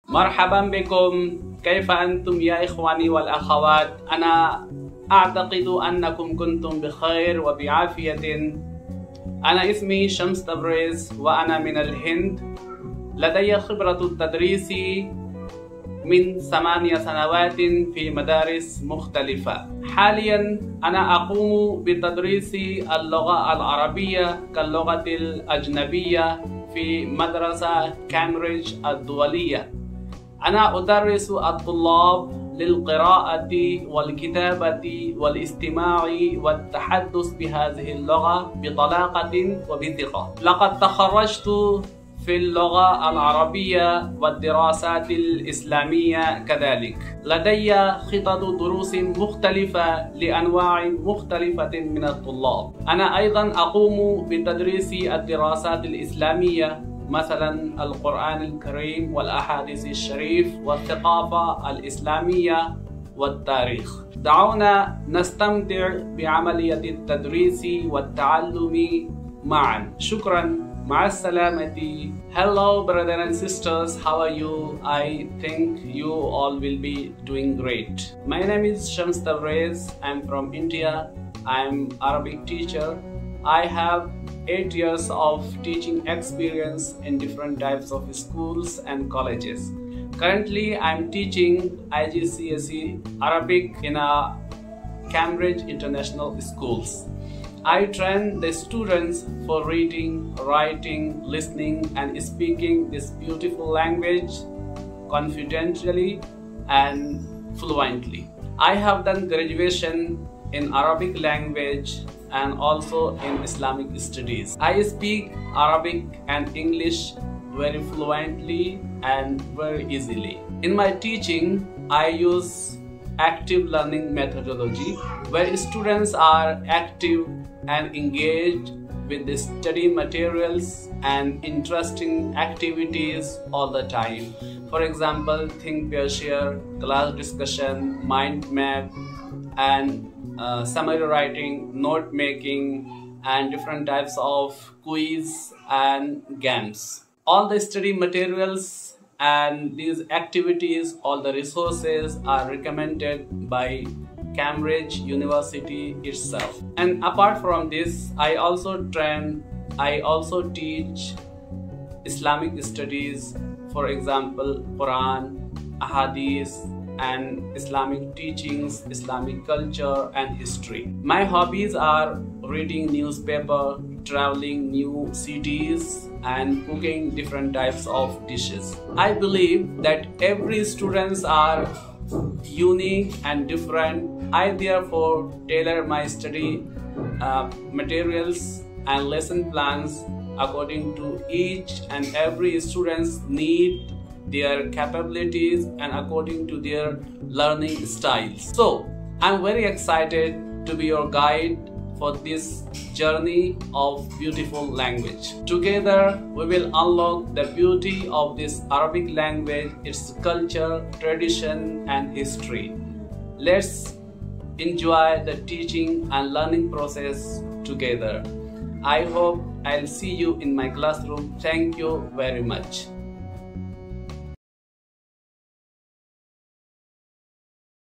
مرحبا بكم. كيف أنتم يا إخواني والأخوات؟ أنا أعتقد أنكم كنتم بخير وبعافية. أنا اسمي شمس تبريز وأنا من الهند. لدي خبرة التدريس من 8 سنوات في مدارس مختلفة. حاليا أنا أقوم بتدريس اللغة العربية كاللغة الأجنبية في مدرسة كامبريدج الدولية. أنا أدرس الطلاب للقراءة والكتابة والاستماع والتحدث بهذه اللغة بطلاقة وبثقة. لقد تخرجت في اللغة العربية والدراسات الإسلامية كذلك. لدي خطط دروس مختلفة لأنواع مختلفة من الطلاب. أنا أيضا أقوم بتدريس الدراسات الإسلامية، مثلا القرآن الكريم والأحاديث الشريف والثقافة الإسلامية والتاريخ. دعونا نستمتع بعملية التدريس والتعلم معا. شكرا. مع السلامة. Hello brothers and sisters, how are you? I think you all will be doing great. My name is Shams Tabrez. I'm from India. I'm Arabic teacher. I have 8 years of teaching experience in different types of schools and colleges. Currently, I'm teaching IGCSE Arabic in a Cambridge International Schools. I train the students for reading, writing, listening, and speaking this beautiful language confidently and fluently. I have done graduation in Arabic language and also in Islamic studies. I speak Arabic and English very fluently and very easily. In my teaching, I use active learning methodology, where students are active and engaged with the study materials and interesting activities all the time. For example, think, pair, share, class discussion, mind map, and summary writing, note making, and different types of quiz and games. All the study materials and these activities, all the resources are recommended by Cambridge University itself. And apart from this, I also teach Islamic studies, for example, Quran, Hadith, and Islamic teachings, Islamic culture and history. My hobbies are reading newspaper, traveling new cities, and cooking different types of dishes. I believe that every students are unique and different. I therefore tailor my study materials and lesson plans according to each and every student's need, their capabilities, and according to their learning styles. So I'm very excited to be your guide for this journey of beautiful language. Together we will unlock the beauty of this Arabic language, its culture, tradition and history. Let's enjoy the teaching and learning process together. I hope I'll see you in my classroom. Thank you very much.